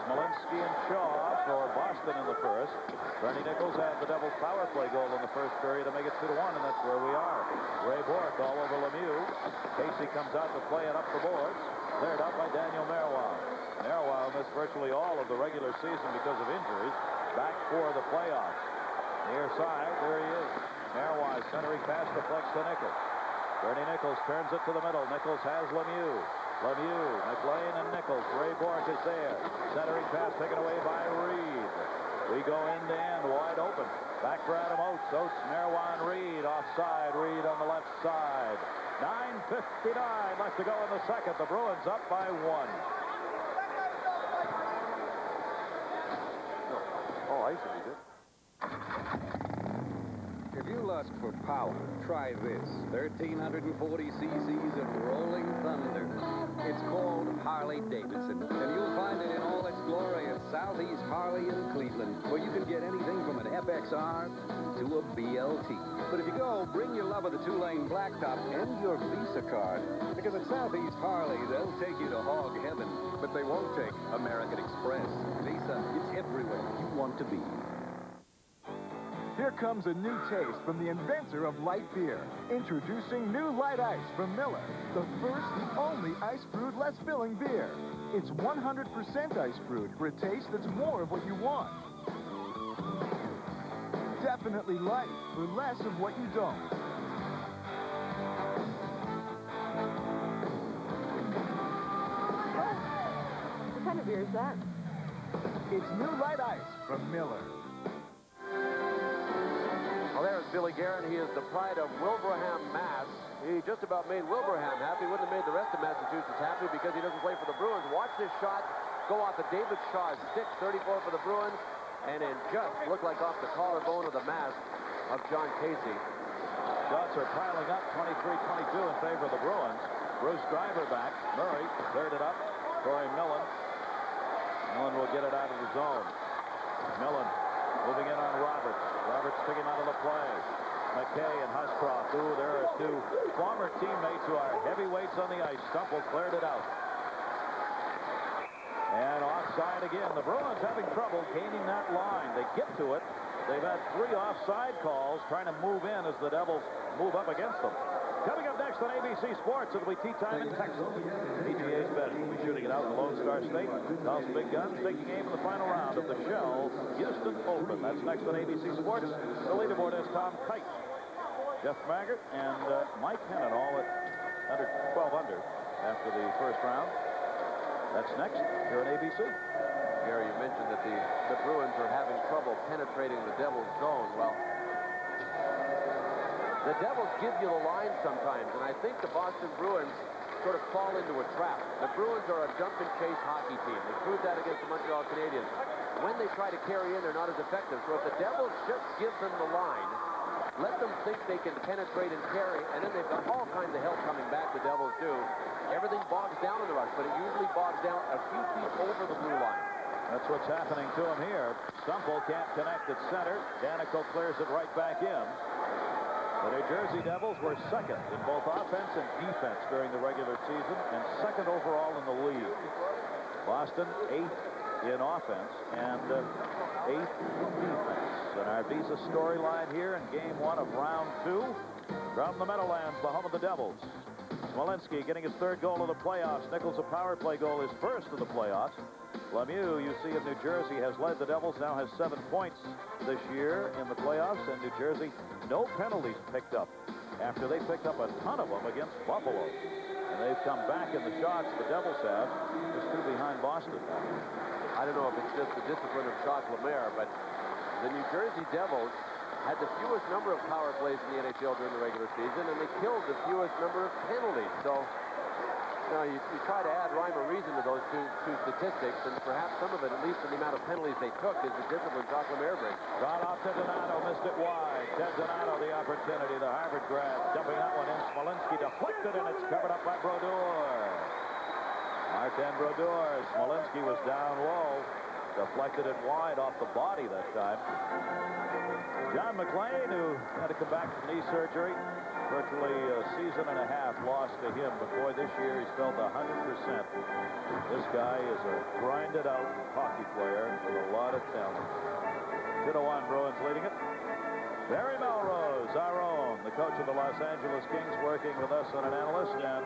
Smolinski and Shaw for Boston in the first. Bernie Nichols had the Devils' power play goal in the first period to make it 2-1, and that's where we are. Ray Bourque all over Lemieux. Casey comes out to play it up the boards. Cleared out by Daniel Merwal. Merwal missed virtually all of the regular season because of injuries. Back for the playoffs. Near side, there he is. Merwal centering pass deflects to Nichols. Bernie Nichols turns it to the middle. Nichols has Lemieux. Lemieux, McLean, and Nichols. Ray Bourque is there. Centering pass taken away by Reed. We go end to end, wide open. Back for Adam Oates. Oates, Merwan, Reed. Offside, Reed on the left side. 9:59 left to go in the second. The Bruins up by 1. ice if he did. If you lust for power, try this. 1,340 cc's of rolling thunder. It's called Harley-Davidson, and you'll find it in all its glory at Southeast Harley in Cleveland, where you can get anything from an FXR to a BLT. But if you go, bring your love of the two-lane blacktop and your Visa card, because at Southeast Harley, they'll take you to hog heaven, but they won't take American Express. Visa, it's everywhere you want to be. Here comes a new taste from the inventor of light beer. Introducing new light ice from Miller. The first, the only ice-brewed, less filling beer. It's 100% ice-brewed for a taste that's more of what you want. Definitely light for less of what you don't. What kind of beer is that? It's new light ice from Miller. Well, there's Billy Guerin. He is the pride of Wilbraham, Mass. He just about made Wilbraham happy. Wouldn't have made the rest of Massachusetts happy because he doesn't play for the Bruins. Watch this shot go off of David Shaw's stick, 34 for the Bruins, and it just looked like off the collarbone of the mask of John Casey. Shots are piling up, 23-22 in favor of the Bruins. Bruce Driver back. Murray cleared it up. Corey Millen. Millen will get it out of the zone. Millen moving in on Roberts. Roberts sticking out of the play. McKay and Huscroft. Ooh, there are two former teammates who are heavyweights on the ice. Stumple cleared it out. And offside again. The Bruins having trouble gaining that line. They get to it. They've had 3 offside calls trying to move in as the Devils move up against them. Coming up next on ABC Sports, it'll be tea time in Texas. PGA's bet will be shooting it out in the Lone Star State. House Big Guns taking game in the final round of the Shell Houston Open. That's next on ABC Sports. The leaderboard is Tom Kite, Jeff Maggart, and Mike Hennon, all at under 12 under after the first round. That's next here on ABC. Gary, you mentioned that the Bruins are having trouble penetrating the Devils' zone. Well, the Devils give you the line sometimes, and I think the Boston Bruins sort of fall into a trap. The Bruins are a jump-and-chase hockey team. They proved that against the Montreal Canadiens. When they try to carry in, they're not as effective. So if the Devils just give them the line, let them think they can penetrate and carry, and then they've got all kinds of help coming back, the Devils do. Everything bogs down in the rush, but it usually bogs down a few feet over the blue line. That's what's happening to him here. Stumple can't connect at center. Danico clears it right back in. The New Jersey Devils were second in both offense and defense during the regular season and second overall in the league. Boston 8th in offense and 8th in defense. And our Visa storyline here in game 1 of round 2 from the Meadowlands, the home of the Devils. Smolinski getting his 3rd goal of the playoffs. Nichols, a power play goal, his 1st of the playoffs. Lemieux, you see, of New Jersey, has led the Devils, now has 7 points this year in the playoffs, and New Jersey, no penalties picked up after they picked up a ton of them against Buffalo. And they've come back in the shots the Devils have, just 2 behind Boston. I don't know if it's just the discipline of Jacques Lemaire, but the New Jersey Devils had the fewest number of power plays in the NHL during the regular season, and they killed the fewest number of penalties. So, you know, you try to add rhyme or reason to those two statistics, and perhaps some of it, at least in the amount of penalties they took, is the discipline Jacques Lemaire brings. Got off to Donato, missed it wide. Ted Donato, the opportunity, the Harvard grad, dumping that one in. Smolinski deflected, and it's covered up by Brodeur. Martin Brodeur. Smolinski was down low. Deflected it wide off the body that time. John McClain, who had to come back from knee surgery, virtually a season and a half lost to him. But boy, this year he's felt 100%. This guy is a grinded-out hockey player with a lot of talent. 2-1 Bruins leading it. Barry Melrose, our own, the coach of the Los Angeles Kings, working with us on an analyst, and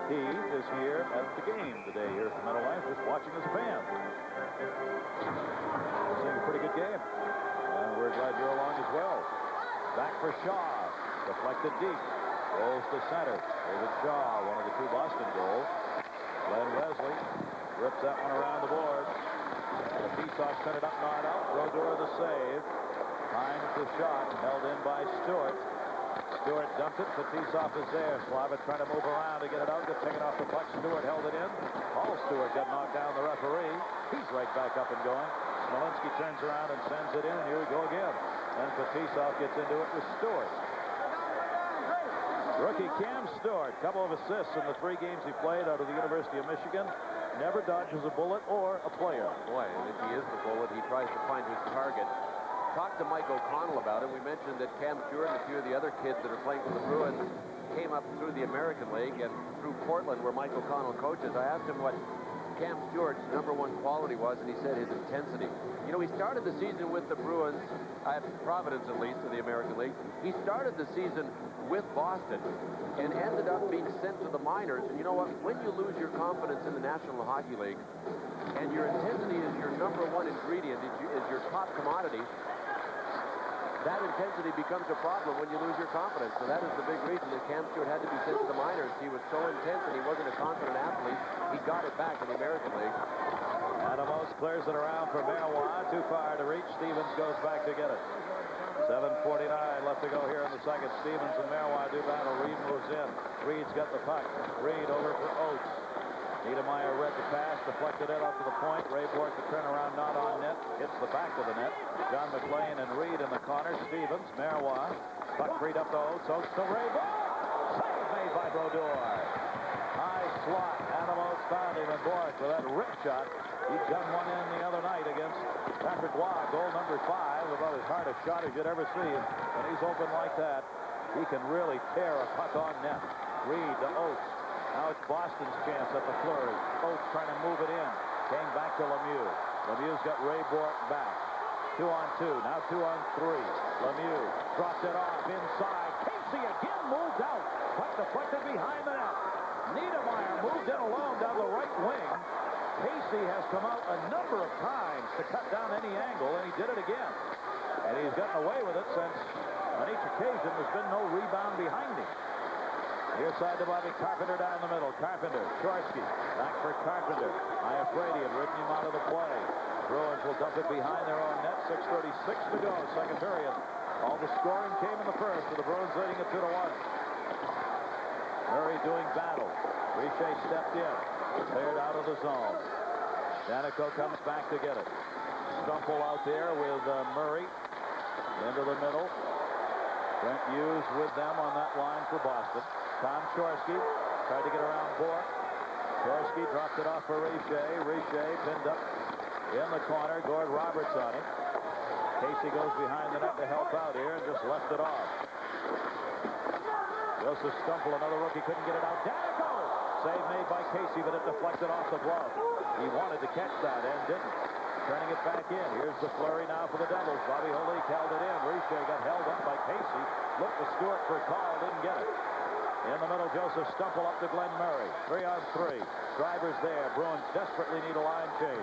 he is here at the game today here at the Meadowlands, just watching as a fan. Seeing a pretty good game. And we're glad you're along as well. Back for Shaw. Deflected deep. Rolls to center. David Shaw, one of the 2 Boston goals. Glenn Wesley rips that one around the board. Kaprizov sent it up, not out. Brodeur the save. Finds the shot. Held in by Stewart. Stewart dumped it. Kaprizov is there. Slavic trying to move around to get it out. Gets taken off the puck. Stewart held it in. Paul Stewart got knocked down the referee. He's right back up and going. Smolinski turns around and sends it in. Here we go again. And Fetisov gets into it with Stewart. Rookie Cam Stewart, couple of assists in the 3 games he played out of the University of Michigan. Never dodges a bullet or a player. Boy, and if he is the bullet, he tries to find his target. Talked to Mike O'Connell about it. We mentioned that Cam Stewart and a few of the other kids that are playing for the Bruins came up through the American League and through Portland, where Mike O'Connell coaches. I asked him what Cam Stewart's #1 quality was, and he said his intensity. You know, he started the season with the Bruins, at Providence at least, in the American League. He started the season with Boston and ended up being sent to the minors. And you know what? When you lose your confidence in the National Hockey League and your intensity is your #1 ingredient, is your top commodity, that intensity becomes a problem when you lose your confidence. So that is the big reason that Cam Stewart had to be sent to the minors. He was so intense and he wasn't a confident athlete. He got it back in the American League. Adamos clears it around for Marois. Too far to reach. Stevens goes back to get it. 7:49 left to go here in the second. Stevens and Marois do battle. Reed moves in. Reed's got the puck. Reed over for Oates. Niedermeyer read the pass, deflected it up to the point. Ray Bork, the turnaround, not on net. Hits the back of the net. John McLean and Reed in the corner. Stevens, Marois. Puck freed up to Oates. Oates to Ray Bork. Save made by Brodeur. High slot. Adamos found him, and Bork with that rip shot. He gunned one in the other night against Patrick Waugh. Goal #5. About as hard a shot as you'd ever see. When he's open like that, he can really tear a puck on net. Reed to Oates. Now it's Boston's chance at the flurry. Oates trying to move it in. Came back to Lemieux. Lemieux's got Ray Bork back. 2-on-2. Now 2-on-3. Lemieux dropped it off inside. Casey again moved out. Puck deflected behind the net. Niedermeyer moved in alone down the right wing. Casey has come out a number of times to cut down any angle, and he did it again. And he's gotten away with it since on each occasion there's been no rebound behind him. Near side to Bobby Carpenter down the middle. Carpenter, Chorsky, back for Carpenter. Iafrate had ridden him out of the play. Bruins will dump it behind their own net. 6:36 to go, second period. All the scoring came in the first, with the Bruins leading it 2-1. Murray doing battle. Richer stepped in. Cleared out of the zone. Danico comes back to get it. Stumple out there with Murray. Into the middle. Brent Hughes with them on that line for Boston. Tom Chorsky tried to get around Bork. Chorsky dropped it off for Richer. Richer pinned up in the corner. Gord Roberts on him. Casey goes behind the net to help out here and just left it off. Joseph Stumple, another rookie, couldn't get it out. Danico! Save made by Casey, but it deflected off the glove. He wanted to catch that and didn't. Turning it back in. Here's the flurry now for the Devils. Bobby Holik held it in. Richer got held up by Casey. Looked to Stewart for a call. Didn't get it. In the middle, Joseph Stumple up to Glenn Murray. 3-on-3. Drivers there. Bruins desperately need a line change.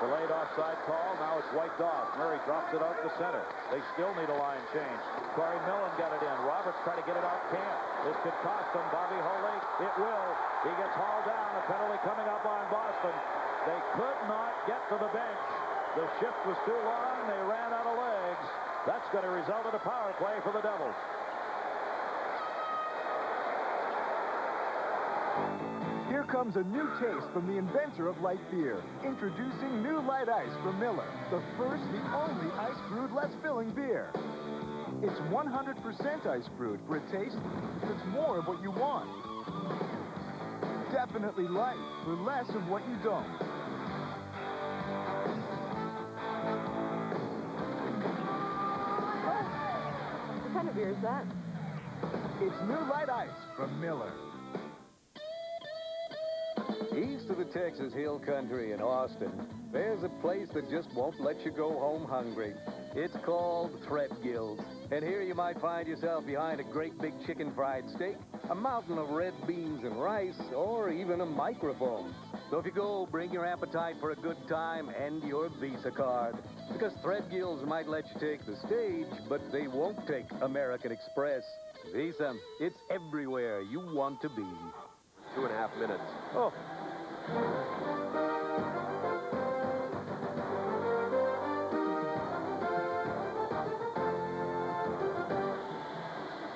Delayed offside call. Now it's wiped off. Murray drops it out to center. They still need a line change. Corey Millen got it in. Roberts tried to get it out. Can't. This could cost them. Bobby Holik. It will. He gets hauled down. A penalty coming up on Boston. They could not get to the bench. The shift was too long. They ran out of legs. That's going to result in a power play for the Devils. Here comes a new taste from the inventor of light beer. Introducing new light ice from Miller. The first, the only ice-brewed, less-filling beer. It's 100% ice-brewed for a taste that's more of what you want. Definitely light for less of what you don't. What kind of beer is that? It's new light ice from Miller. East of the Texas Hill Country in Austin, there's a place that just won't let you go home hungry. It's called Threadgill's. And here you might find yourself behind a great big chicken fried steak, a mountain of red beans and rice, or even a microphone. So if you go, bring your appetite for a good time and your Visa card. Because Threadgill's might let you take the stage, but they won't take American Express. Visa, it's everywhere you want to be. 2.5 minutes. Oh.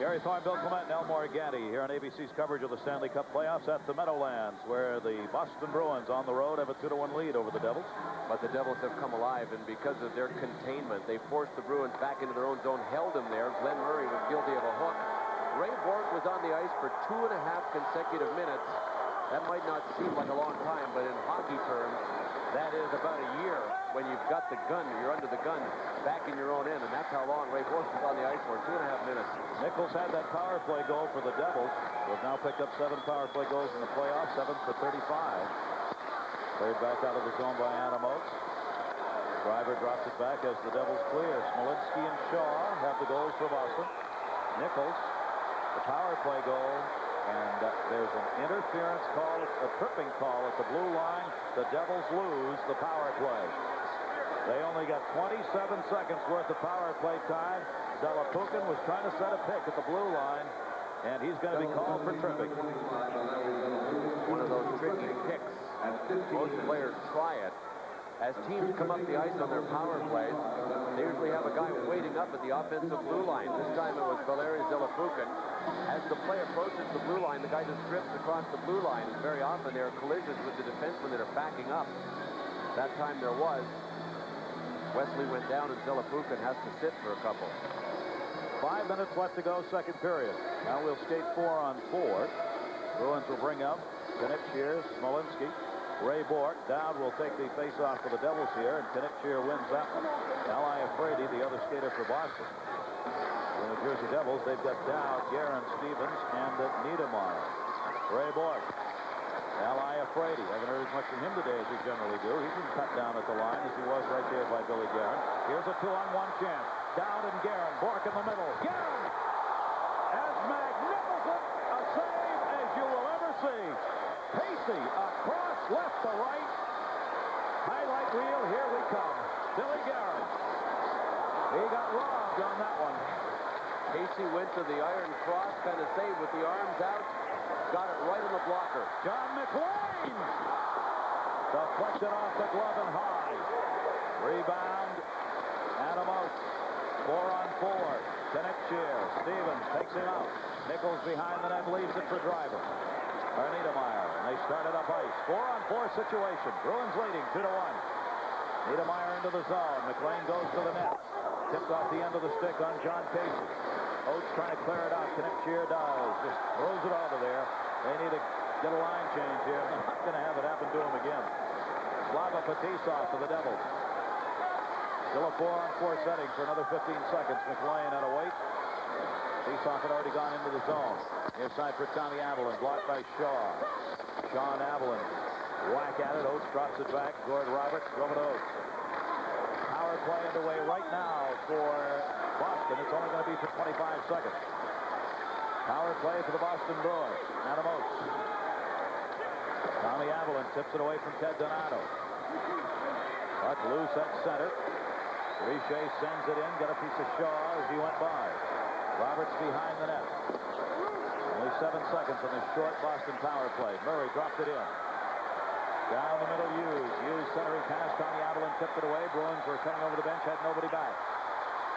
Gary Thorne, Bill Clement, and Elmore Gandy here on ABC's coverage of the Stanley Cup playoffs at the Meadowlands, where the Boston Bruins on the road have a 2-1 lead over the Devils. But the Devils have come alive, and because of their containment, they forced the Bruins back into their own zone, held them there. Glenn Murray was guilty of a hook. Ray Bourque was on the ice for 2.5 consecutive minutes. That might not seem like a long time, but in hockey terms, that is about a year when you've got the gun, you're under the gun, back in your own end, and that's how long Ray Bourque was on the ice for, 2.5 minutes. Nichols had that power play goal for the Devils, who have now picked up 7 power play goals in the playoffs, 7 for 35. Played back out of the zone by Adam Oates. Driver drops it back as the Devils clear. Smolinski and Shaw have the goals for Boston. Nichols, the power play goal, and there's an interference call, a tripping call at the blue line. The Devils lose the power play. They only got 27 seconds worth of power play time. Zelapukin was trying to set a pick at the blue line, and he's going to be called for tripping. One of those tricky kicks. Most players try it. As teams come up the ice on their power plays, they usually have a guy waiting up at the offensive blue line. This time it was Valeri Zelapukin. As the play approaches the blue line, the guy just drifts across the blue line, and very often there are collisions with the defensemen that are backing up. That time there was. Wesley went down, and Zelapukin has to sit for a couple. 5 minutes left to go, second period. Now we'll skate 4-on-4. Bruins will bring up Knipscher, Smolinski. Ray Bourque down will take the face-off for the Devils here, and Knipscher wins that one. Ally Afraidy, the other skater for Boston. The New Jersey Devils, they've got Dowd, Guerin, Stevens, and Niedermeyer. Ray Bourque. Ally Afraidy. Haven't heard as much from him today as we generally do. He's been cut down at the line as he was right there by Billy Guerin. Here's a 2-on-1 chance. Dowd and Guerin. Bourque in the middle. Guerin! As magnificent a save as you will ever see. Pacey across left to right. Highlight reel, here we come. Billy Guerin. He got robbed on that one. Casey went to the iron cross, kind of saved with the arms out. Got it right in the blocker. John McLean. Deflected off the glove and high. Rebound. Adam Oates. 4-on-4. Knipscher. Stevens takes him out. Nichols behind the net, leaves it for Driver. Niedermeyer, and they started up ice. 4-on-4 situation. Bruins leading 2-1. Niedermeyer into the zone. McLean goes to the net. Tipped off the end of the stick on John Casey. Oates trying to clear it out. Knipscher does. Just throws it over there. They need to get a line change here. They're not going to have it happen to him again. Slava Fetisov for the Devils. Still a 4-on-4 setting for another 15 seconds. McLean out of wait. Fetisov had already gone into the zone. Near side for Tommy Avalon. Blocked by Shaw. Shaw and Avalon whack at it. Oates drops it back. Gord Roberts. Over to Oates. Power play underway right now for Boston. It's only going to be for 25 seconds. Power play for the Boston Bruins. Adam Oates. Tommy Avalon tips it away from Ted Donato. Puck loose at center. Richer sends it in. Got a piece of Shaw as he went by. Roberts behind the net. Only 7 seconds on this short Boston power play. Murray dropped it in. Down the middle, Hughes centering pass. Tommy Avalon tipped it away. Bruins were coming over the bench, had nobody back.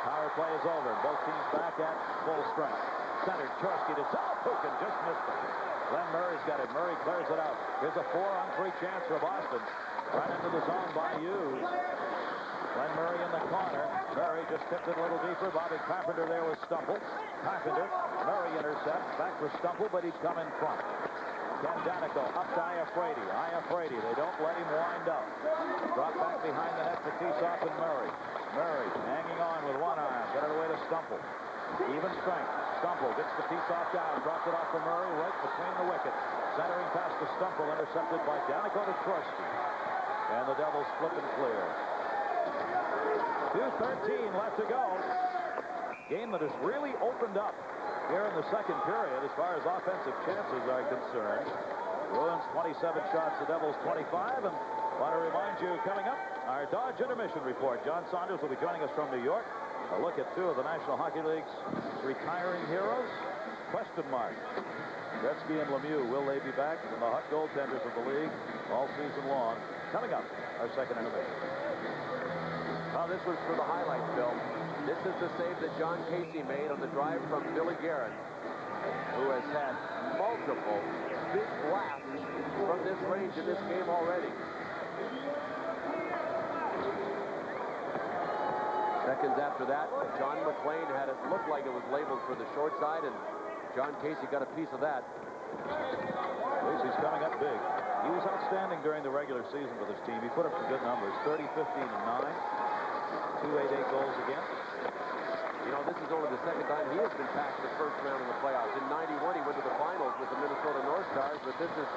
Power play is over. Both teams back at full strength. Centered, Chorsky to Zelapukin, just missed it. Glenn Murray's got it. Murray clears it out. Here's a 4-on-3 chance for Boston. Right into the zone by Hughes. Glenn Murray in the corner. Murray just tipped it a little deeper. Bobby Carpenter there with Stumple. Carpenter, Murray intercepts. Back for Stumple, but he'd come in front. Ken Danico up to Iafrate. They don't let him wind up. Drop back behind the net for Fetisov and Murray. Murray hanging on with one arm. Got it away to Stumple. Even strength. Stumple gets the Fetisov down. Dropped it off for Murray right between the wickets. Centering pass to Stumple. Intercepted by Danico to Chorsky. And the Devils flip and clear. 2:13 left to go. Game that has really opened up here in the second period as far as offensive chances are concerned. Bruins 27 shots, the Devils 25. And want to remind you, coming up, our Dodge Intermission Report. John Saunders will be joining us from New York. A look at 2 of the National Hockey League's retiring heroes. Question mark. Gretzky and Lemieux, will they be back? And the hot goaltenders of the league all season long. Coming up, our second intermission. Well, this was for the highlights, Bill. This is is the save that John Casey made on the drive from Billy Guerin, who has had multiple big blasts from this range in this game already. Seconds after that, John McClain had it look like it was labeled for the short side, and John Casey got a piece of that. Casey's coming up big. He was outstanding during the regular season for this team. He put up some good numbers, 30, 15, and 9. 288 goals against. You know, this is only the second time he has been past the first round of the playoffs. In '91, he went to the finals with the Minnesota North Stars, but this is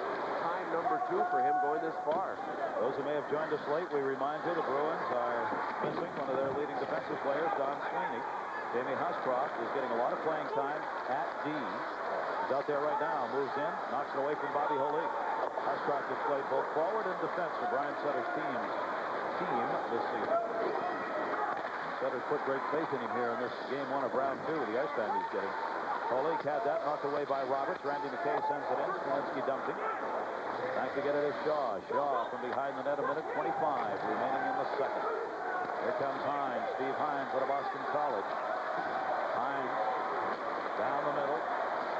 time number 2 for him going this far. Those who may have joined us late, we remind you the Bruins are missing one of their leading defensive players, Don Sweeney. Jamie Huscroft is getting a lot of playing time at D. He's out there right now, moves in, knocks it away from Bobby Holik. Huscroft has played both forward and defense for Brian Sutter's team this season. Sutter's put great faith in him here in this game 1 of round 2 with the ice time he's getting. Holik had that knocked away by Roberts. Randy McKay sends it in. Smolinski dumped him. Back to get it is Shaw. Shaw from behind the net, a minute 25 remaining in the second. Here comes Hines. Steve Hines out of Boston College. Hines down the middle.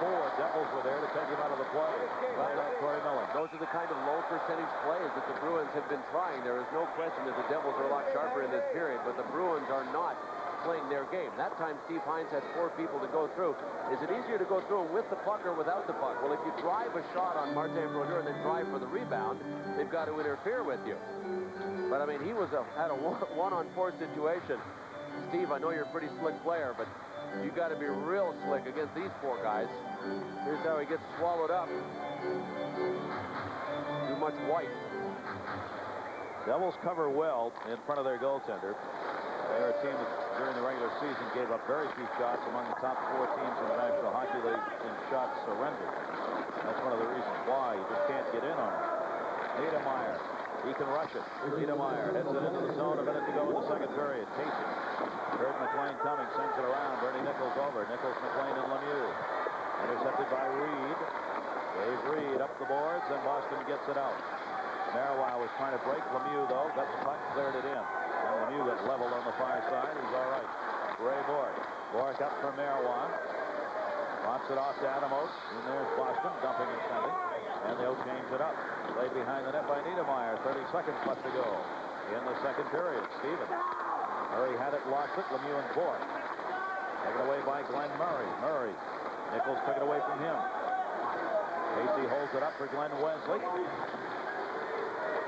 4 Devils were there to take him out of the play. Right out Corey Millen. Those are the kind of low percentage plays that the Bruins have been trying. There is no question that the Devils are a lot sharper in this period, but the Bruins are not playing their game. That time Steve Hines had 4 people to go through. Is it easier to go through with the puck or without the puck? Well, if you drive a shot on Martin Brodeur and then drive for the rebound, they've got to interfere with you. But I mean, he had a 1-on-4 situation. Steve, I know you're a pretty slick player, but you got to be real slick against these 4 guys. Here's how he gets swallowed up. Too much white. Devils cover well in front of their goaltender. They're a team that during the regular season gave up very few shots, among the top 4 teams in the National Hockey League in shots surrendered. That's one of the reasons why you just can't get in on it. Niedermeyer, he can rush it. Niedermeyer heads it into the zone, a minute to go in the second period. Casey heard McClain coming, sends it around. Bernie Nichols over. Nichols, McClain, and Lemieux. Intercepted by Reed. Dave Reed up the boards, and Boston gets it out. Marois was trying to break Lemieux, though. Got the puck, cleared it in. And Lemieux got leveled on the far side. He's all right. Ray Bork. Bork up for Marois. Drops it off to Adamos. And there's Boston dumping and sending. And they'll change it up. Played behind the net by Niedermeyer. 30 seconds left to go in the second period. Stevens. Murray had it, lost it. Lemieux and Bork. Taken away by Glenn Murray. Murray. Nichols took it away from him. Casey holds it up for Glenn Wesley.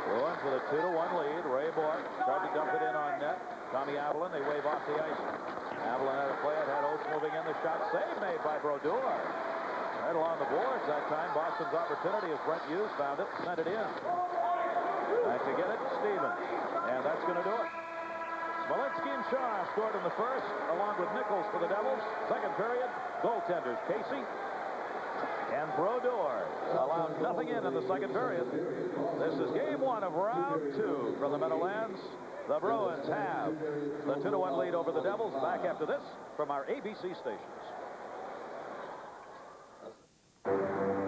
Bruins with a 2-1 lead. Ray Bork tried to dump it in on net. Tommy Avalon, they wave off the ice. Avalon had a play. It had Oates moving in. The shot save made by Brodeur. Right along the boards that time. Boston's opportunity as Brent Hughes found it and sent it in. Back to get it, Stevens. And that's going to do it. Smolinski and Shaw scored in the first, along with Nichols for the Devils. Second period, goaltenders Casey and Brodeur allowed nothing in the second period. This is game 1 of round 2 from the Meadowlands. The Bruins have the 2-1 lead over the Devils. Back after this from our ABC stations.